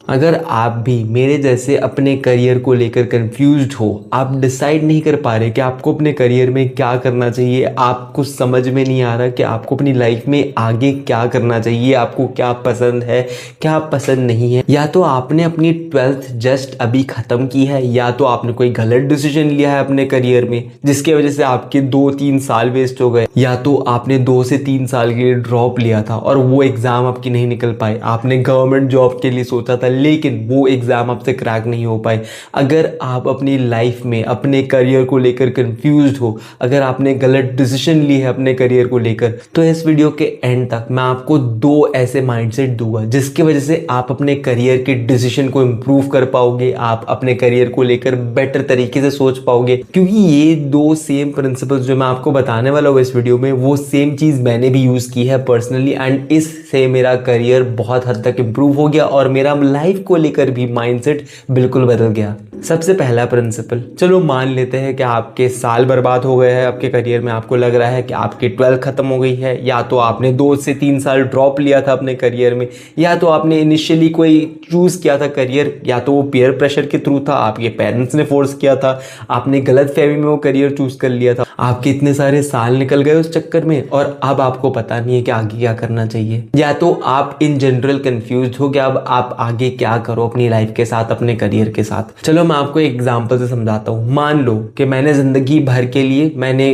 अगर आप भी मेरे जैसे अपने करियर को लेकर कंफ्यूज्ड हो, आप डिसाइड नहीं कर पा रहे कि आपको अपने करियर में क्या करना चाहिए, आपको समझ में नहीं आ रहा कि आपको अपनी लाइफ में आगे क्या करना चाहिए, आपको क्या पसंद है क्या पसंद नहीं है, या तो आपने अपनी 12th जस्ट अभी ख़त्म की है, या तो आपने कोई गलत डिसीजन लिया है अपने करियर में जिसकी वजह से आपके 2-3 साल वेस्ट हो गए, या तो आपने 2 से 3 साल के लिए ड्रॉप लिया था और वो एग्ज़ाम आपकी नहीं निकल पाए, आपने गवर्नमेंट जॉब के लिए सोचा था लेकिन वो एग्ज़ाम आपसे क्रैक नहीं हो पाए। अगर आप अपनी लाइफ में अपने करियर को लेकर कंफ्यूज्ड हो, अगर आपने गलत डिसीजन ली है अपने करियर को लेकर, तो इस वीडियो के एंड तक मैं आपको 2 ऐसे माइंडसेट दूंगा जिसकी वजह से आप अपने करियर के डिसीजन को इम्प्रूव कर पाओगे, आप अपने करियर को लेकर बेटर तरीके से सोच पाओगे। क्योंकि ये 2 सेम प्रिंसिपल्स जो मैं आपको बताने वाला हूँ इस वीडियो में, वो सेम चीज़ मैंने भी यूज़ की है पर्सनली, एंड इससे मेरा करियर बहुत हद तक इम्प्रूव हो गया और मेरा लाइफ को लेकर भी माइंडसेट बिल्कुल बदल गया। सबसे पहला प्रिंसिपल, चलो मान लेते हैं कि आपके साल बर्बाद हो गए हैं आपके करियर में, आपको लग रहा है कि आपकी 12 खत्म हो गई है, या तो आपने 2 से 3 साल ड्रॉप लिया था अपने करियर में, या तो आपने इनिशियली कोई चूज़ किया था करियर, या तो वो पीयर प्रेशर के थ्रू था, आपके पेरेंट्स ने फोर्स किया था, आपने गलत फहमी में वो करियर चूज़ कर लिया था, आपके इतने सारे साल निकल गए उस चक्कर में और अब आपको पता नहीं है कि आगे क्या करना चाहिए, या तो आप इन जनरल कंफ्यूज हो कि अब आप आगे क्या करो अपनी लाइफ के साथ, अपने करियर के साथ। चलो मैं आपको एक एग्जांपल से समझाता हूँ। मान लो कि मैंने ज़िंदगी भर के लिए मैंने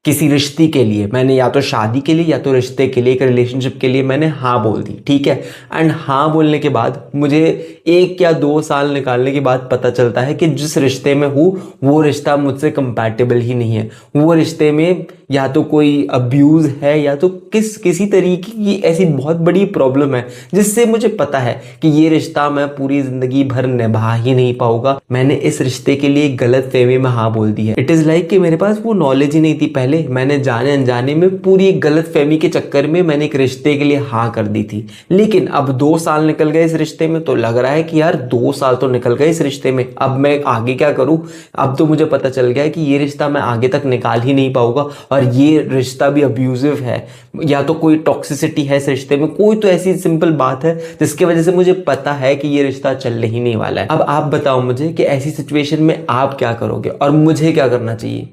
किसी रिश्ते के लिए, मैंने या तो शादी के लिए या तो रिश्ते के लिए, एक रिलेशनशिप के लिए मैंने हाँ बोल दी, ठीक है। एंड हाँ बोलने के बाद मुझे 1 या 2 साल निकालने के बाद पता चलता है कि जिस रिश्ते में हूँ वो रिश्ता मुझसे कंपैटिबल ही नहीं है, वो रिश्ते में या तो कोई अब्यूज़ है या तो किसी तरीके की ऐसी बहुत बड़ी प्रॉब्लम है जिससे मुझे पता है कि ये रिश्ता मैं पूरी ज़िंदगी भर निभा ही नहीं पाऊंगा। मैंने इस रिश्ते के लिए गलत फहमी में हाँ बोल दी है। इट इज़ लाइक कि मेरे पास वो नॉलेज ही नहीं थी, पहले मैंने जाने अनजाने में पूरी गलत फहमी के चक्कर में मैंने एक रिश्ते के लिए हाँ कर दी थी। लेकिन अब 2 साल निकल गए इस रिश्ते में, तो लग रहा है कि यार 2 साल तो निकल गए इस रिश्ते में, अब मैं आगे क्या करूं। अब तो मुझे पता चल गया है कि ये रिश्ता मैं आगे तक निकाल ही नहीं पाऊंगा और ये रिश्ता भी अब्यूजिव है, या तो कोई टॉक्सिसिटी है इस रिश्ते में, कोई तो ऐसी सिंपल बात है जिसकी वजह से मुझे पता है कि ये रिश्ता चलने ही नहीं वाला है। अब आप बताओ मुझे कि ऐसी सिचुएशन में आप क्या करोगे और मुझे क्या करना चाहिए।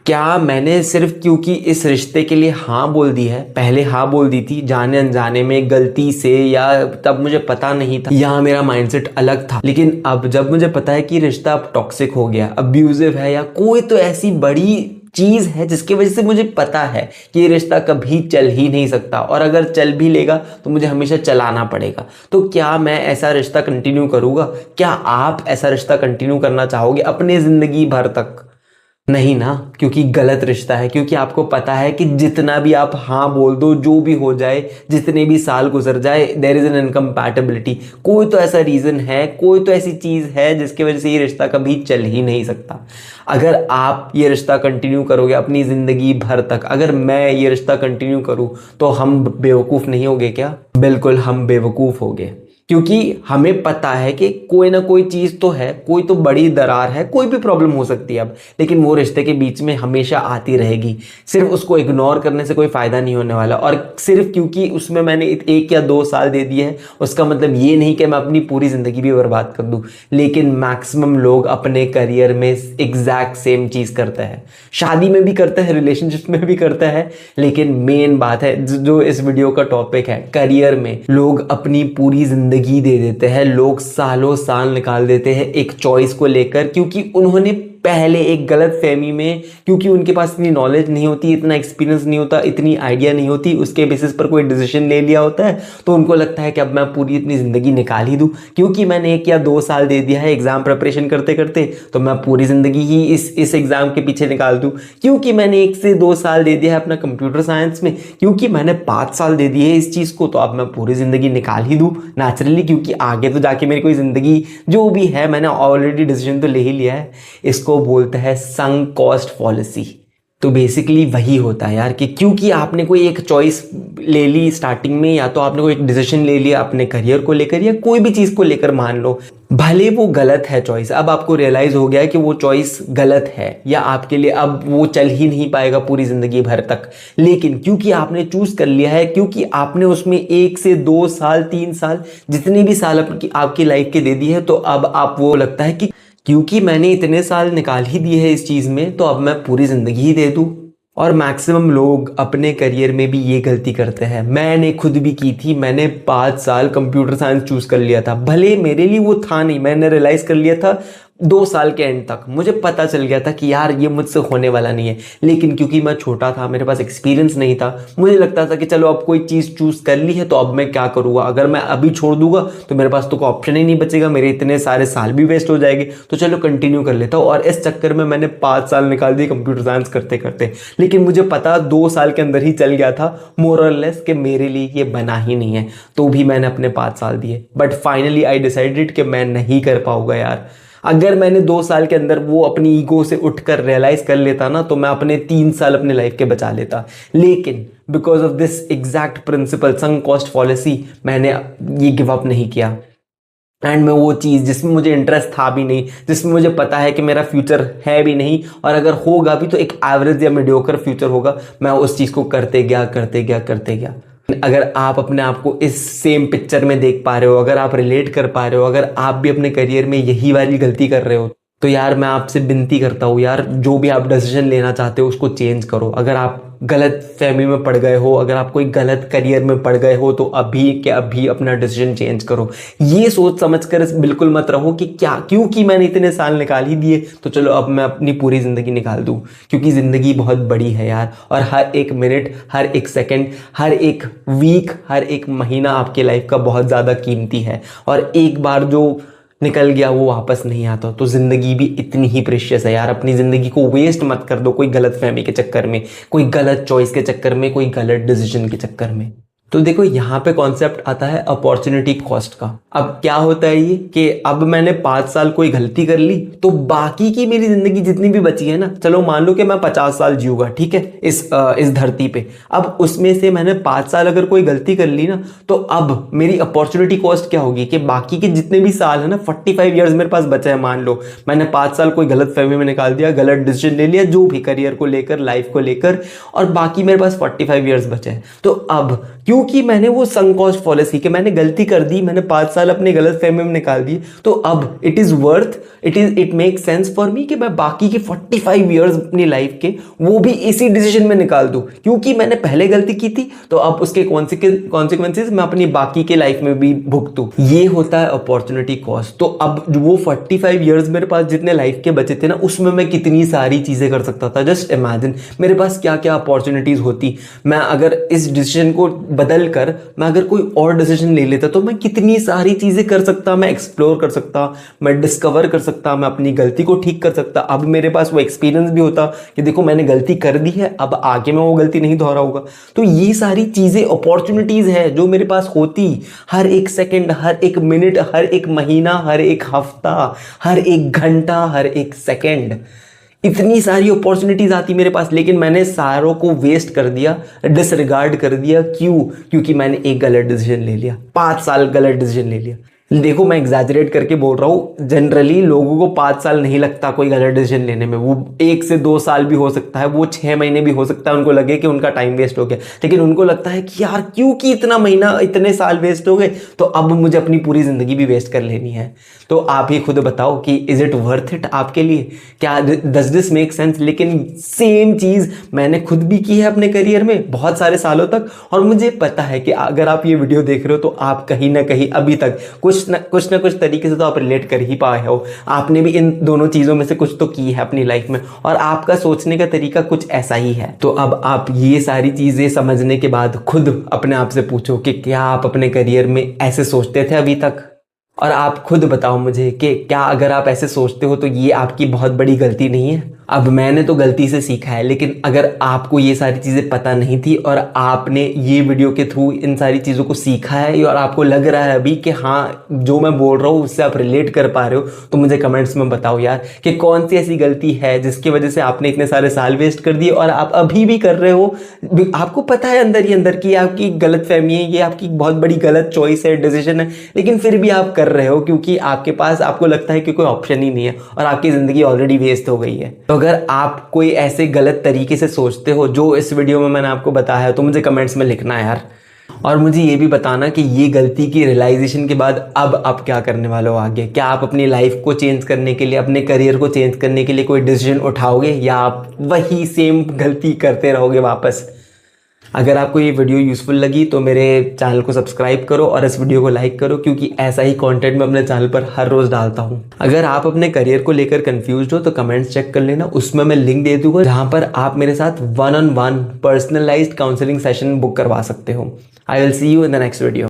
क्या मैंने सिर्फ क्योंकि इस रिश्ते के लिए हाँ बोल दी है, पहले हाँ बोल दी थी जाने अनजाने में गलती से, या तब मुझे पता नहीं था या मेरा माइंडसेट अलग था, लेकिन अब जब मुझे पता है कि रिश्ता अब टॉक्सिक हो गया, अब्यूजिव है, या कोई तो ऐसी बड़ी चीज़ है जिसकी वजह से मुझे पता है कि ये रिश्ता कभी चल ही नहीं सकता और अगर चल भी लेगा तो मुझे हमेशा चलाना पड़ेगा, तो क्या मैं ऐसा रिश्ता कंटिन्यू करूँगा? क्या आप ऐसा रिश्ता कंटिन्यू करना चाहोगे अपने ज़िंदगी भर तक? नहीं ना, क्योंकि गलत रिश्ता है, क्योंकि आपको पता है कि जितना भी आप हाँ बोल दो, जो भी हो जाए, जितने भी साल गुजर जाए, देयर इज एन इनकम्पैटिबिलिटी। कोई तो ऐसा रीज़न है, कोई तो ऐसी चीज़ है जिसकी वजह से ये रिश्ता कभी चल ही नहीं सकता। अगर आप ये रिश्ता कंटिन्यू करोगे अपनी ज़िंदगी भर तक, अगर मैं ये रिश्ता कंटिन्यू करूँ, तो हम बेवकूफ़ नहीं होंगे क्या? बिल्कुल हम बेवकूफ़ होंगे, क्योंकि हमें पता है कि कोई ना कोई चीज़ तो है, कोई तो बड़ी दरार है, कोई भी प्रॉब्लम हो सकती है अब, लेकिन वो रिश्ते के बीच में हमेशा आती रहेगी। सिर्फ उसको इग्नोर करने से कोई फ़ायदा नहीं होने वाला, और सिर्फ क्योंकि उसमें मैंने 1 या 2 साल दे दिए हैं उसका मतलब ये नहीं कि मैं अपनी पूरी ज़िंदगी भी बर्बाद कर दूँ। लेकिन मैक्सिमम लोग अपने करियर में एग्जैक्ट सेम चीज़ करते हैं, शादी में भी करते हैं, रिलेशनशिप में भी करते हैं, लेकिन मेन बात है जो इस वीडियो का टॉपिक है, करियर में लोग अपनी पूरी ज़िंदगी दे देते हैं, लोग सालों साल निकाल देते हैं एक चॉइस को लेकर, क्योंकि उन्होंने पहले एक गलत फहमी में, क्योंकि उनके पास इतनी नॉलेज नहीं होती, इतना एक्सपीरियंस नहीं होता, इतनी आइडिया नहीं होती, उसके बेसिस पर कोई डिसीजन ले लिया होता है, तो उनको लगता है कि अब मैं पूरी इतनी ज़िंदगी निकाल ही दूँ, क्योंकि मैंने 1 या 2 साल दे दिया है एग्ज़ाम प्रिपरेशन करते करते, तो मैं पूरी ज़िंदगी ही इस एग्ज़ाम के पीछे निकाल दूँ, क्योंकि मैंने 1 से 2 साल दे दिया है अपना कंप्यूटर साइंस में, क्योंकि मैंने 5 साल दे दिए है इस चीज़ को, तो अब मैं पूरी ज़िंदगी निकाल ही दूँ नेचुरली, क्योंकि आगे तो जाके मेरी कोई ज़िंदगी जो भी है मैंने ऑलरेडी डिसीजन तो ले ही लिया है। इसको बोलते हैं संक कॉस्ट फॉलिसी। तो बेसिकली वही होता है यार कि क्योंकि आपने कोई एक चॉइस ले ली स्टार्टिंग में, या तो आपने कोई एक डिसीजन ले लिया अपने करियर को लेकर या कोई भी चीज़ को लेकर, मान लो भले वो गलत है चॉइस, अब आपको रियलाइज़ हो गया है कि वो चॉइस गलत है या आपके लिए अब वो चल ही नहीं पाएगा पूरी ज़िंदगी भर तक, लेकिन क्योंकि आपने चूज़ कर लिया है, क्योंकि आपने उसमें 1 से 2 साल 3 साल जितने भी साल आपकी लाइफ के दे दिए हैं, तो अब आप वो लगता है कि क्योंकि मैंने इतने साल निकाल ही दिए हैं इस चीज़ में, तो अब मैं पूरी ज़िंदगी ही दे दूँ। और मैक्सिमम लोग अपने करियर में भी ये गलती करते हैं, मैंने खुद भी की थी। मैंने 5 साल कंप्यूटर साइंस चूज़ कर लिया था, भले मेरे लिए वो था नहीं, मैंने रियलाइज़ कर लिया था 2 साल के एंड तक मुझे पता चल गया था कि यार ये मुझसे होने वाला नहीं है, लेकिन क्योंकि मैं छोटा था, मेरे पास एक्सपीरियंस नहीं था, मुझे लगता था कि चलो अब कोई चीज़ चूज़ कर ली है तो अब मैं क्या करूँगा, अगर मैं अभी छोड़ दूंगा तो मेरे पास तो कोई ऑप्शन ही नहीं बचेगा, मेरे इतने सारे साल भी वेस्ट हो जाएंगे, तो चलो कंटिन्यू कर लेता हूँ। और इस चक्कर में मैंने 5 साल निकाल दिए कंप्यूटर साइंस करते करते, लेकिन मुझे पता 2 साल के अंदर ही चल गया था मोर और लेस कि मेरे लिए ये बना ही नहीं है, तो भी मैंने अपने 5 साल दिए। बट फाइनली आई डिसाइडेड कि मैं नहीं कर पाऊंगा यार। अगर मैंने 2 साल के अंदर वो अपनी ईगो से उठकर रियलाइज कर लेता ना, तो मैं अपने 3 साल अपने लाइफ के बचा लेता, लेकिन because of this exact principle sunk cost policy मैंने ये गिव अप नहीं किया। एंड मैं वो चीज़ जिसमें मुझे इंटरेस्ट था भी नहीं, जिसमें मुझे पता है कि मेरा फ्यूचर है भी नहीं, और अगर होगा भी तो एक एवरेज या मीडियोकर फ्यूचर होगा, मैं उस चीज़ को करते गया करते गया करते गया। अगर आप अपने आप को इस सेम पिक्चर में देख पा रहे हो, अगर आप रिलेट कर पा रहे हो, अगर आप भी अपने करियर में यही वाली गलती कर रहे हो, तो यार मैं आपसे विनती करता हूँ यार, जो भी आप डिसीजन लेना चाहते हो उसको चेंज करो। अगर आप गलत फहमी में पड़ गए हो, अगर आप कोई गलत करियर में पड़ गए हो, तो अभी के अभी अपना डिसीजन चेंज करो। ये सोच समझ कर बिल्कुल मत रहो कि क्या क्योंकि मैंने इतने साल निकाल ही दिए तो चलो अब मैं अपनी पूरी ज़िंदगी निकाल दूँ, क्योंकि ज़िंदगी बहुत बड़ी है यार, और हर एक मिनट, हर एक सेकेंड, हर एक वीक, हर एक महीना आपके लाइफ का बहुत ज़्यादा कीमती है, और एक बार जो निकल गया वो वापस नहीं आता। तो ज़िंदगी भी इतनी ही प्रेशियस है यार, अपनी ज़िंदगी को वेस्ट मत कर दो कोई गलत फहमी के चक्कर में, कोई गलत चॉइस के चक्कर में, कोई गलत डिसीजन के चक्कर में। तो देखो यहाँ पे कॉन्सेप्ट आता है अपॉर्चुनिटी कॉस्ट का। अब क्या होता है ये कि अब मैंने 5 साल कोई गलती कर ली, तो बाकी की मेरी जिंदगी जितनी भी बची है ना, चलो मान लो कि मैं 50 साल जीऊंगा, ठीक है, इस धरती पे। अब उसमें से मैंने 5 साल अगर कोई गलती कर ली ना, तो अब मेरी अपॉर्चुनिटी कॉस्ट क्या होगी कि बाकी के जितने भी साल है ना, 45 ईयर्स मेरे पास बचा है। मान लो मैंने 5 साल कोई गलत फहमी में निकाल दिया, गलत डिसीजन ले लिया, जो भी करियर को लेकर, लाइफ को लेकर, और बाकी मेरे पास 45 ईयर्स बचे हैं। तो अब क्योंकि मैंने वो संक कॉस्ट पॉलिसी कि मैंने गलती कर दी, मैंने 5 साल अपने गलत फहमी में निकाल दिए, तो अब it make sense for me कि मैं बाकी के 45 ईयर्स अपनी लाइफ के वो भी इसी डिसीजन में निकाल दूं, क्योंकि मैंने पहले गलती की थी, तो अब उसके कॉन्सिक्वेंसेस मैं अपनी बाकी के लाइफ में भी भुगतूं। ये होता है अपॉर्चुनिटी कॉस्ट। तो अब वो 45 ईयर्स मेरे पास जितने लाइफ के बचे थे ना, उसमें मैं कितनी सारी चीजें कर सकता था। जस्ट इमेजिन मेरे पास क्या क्या अपॉर्चुनिटीज होती। मैं अगर इस डिसीजन को बदल कर मैं अगर कोई और डिसीजन ले लेता, तो मैं कितनी सारी चीजें कर सकता, मैं एक्सप्लोर कर सकता, मैं डिस्कवर कर सकता, मैं अपनी गलती को ठीक कर सकता। अब मेरे पास वो एक्सपीरियंस भी होता कि देखो मैंने गलती कर दी है, अब आगे मैं वो गलती नहीं दोहराऊंगा। तो ये सारी चीजें अपॉर्चुनिटीज है जो मेरे पास होती, हर एक सेकंड, हर एक मिनट, हर एक महीना, हर एक हफ्ता, हर एक घंटा, हर एक सेकंड, इतनी सारी अपॉर्चुनिटीज आती मेरे पास, लेकिन मैंने सारों को वेस्ट कर दिया, डिसरिगार्ड कर दिया। क्योंकि मैंने एक गलत डिसीजन ले लिया, 5 साल गलत डिसीजन ले लिया। देखो मैं एग्जैजरेट करके बोल रहा हूँ, जनरली लोगों को 5 साल नहीं लगता कोई गलत डिसीजन लेने में, वो 1 से 2 साल भी हो सकता है, वो 6 महीने भी हो सकता है, उनको लगे कि उनका टाइम वेस्ट हो गया, लेकिन उनको लगता है कि यार क्योंकि इतना महीना, इतने साल वेस्ट हो गए, तो अब मुझे अपनी पूरी जिंदगी भी वेस्ट कर लेनी है। तो आप ही खुद बताओ कि इज इट वर्थ इट आपके लिए? क्या डज दिस मेक सेंस? लेकिन सेम चीज मैंने खुद भी की है अपने करियर में बहुत सारे सालों तक, और मुझे पता है कि अगर आप ये वीडियो देख रहे हो तो आप कहीं ना कहीं अभी तक कुछ ना कुछ तरीके से तो आप रिलेट कर ही पाए हो। आपने भी इन दोनों चीजों में से कुछ तो की है अपनी लाइफ में, और आपका सोचने का तरीका कुछ ऐसा ही है। तो अब आप ये सारी चीजें समझने के बाद खुद अपने आप से पूछो कि क्या आप अपने करियर में ऐसे सोचते थे अभी तक? और आप खुद बताओ मुझे कि क्या अगर आप ऐसे सोचते हो तो ये आपकी बहुत बड़ी गलती नहीं है? अब मैंने तो गलती से सीखा है, लेकिन अगर आपको ये सारी चीज़ें पता नहीं थी और आपने ये वीडियो के थ्रू इन सारी चीज़ों को सीखा है और आपको लग रहा है अभी कि हाँ जो मैं बोल रहा हूँ उससे आप रिलेट कर पा रहे हो, तो मुझे कमेंट्स में बताओ यार कि कौन सी ऐसी गलती है जिसकी वजह से आपने इतने सारे साल वेस्ट कर दिए और आप अभी भी कर रहे हो। आपको पता है अंदर ही अंदर की आपकी गलत फहमी है, ये आपकी बहुत बड़ी गलत चॉइस है, डिसीजन है, लेकिन फिर भी आप कर रहे हो क्योंकि आपके पास आपको लगता है कि कोई ऑप्शन ही नहीं है और आपकी ज़िंदगी ऑलरेडी वेस्ट हो गई है। तो अगर आप कोई ऐसे गलत तरीके से सोचते हो जो इस वीडियो में मैंने आपको बताया है तो मुझे कमेंट्स में लिखना है यार, और मुझे ये भी बताना कि ये गलती की रियलाइजेशन के बाद अब आप क्या करने वाले हो आगे। क्या आप अपनी लाइफ को चेंज करने के लिए, अपने करियर को चेंज करने के लिए कोई डिसीजन उठाओगे या आप वही सेम गलती करते रहोगे वापस? अगर आपको ये वीडियो यूज़फुल लगी तो मेरे चैनल को सब्सक्राइब करो और इस वीडियो को लाइक करो, क्योंकि ऐसा ही कंटेंट मैं अपने चैनल पर हर रोज़ डालता हूँ। अगर आप अपने करियर को लेकर कंफ्यूज हो तो कमेंट्स चेक कर लेना, उसमें मैं लिंक दे दूंगा जहाँ पर आप मेरे साथ 1-on-1 personalised counselling session book करवा सकते हो। I will see you in the next video.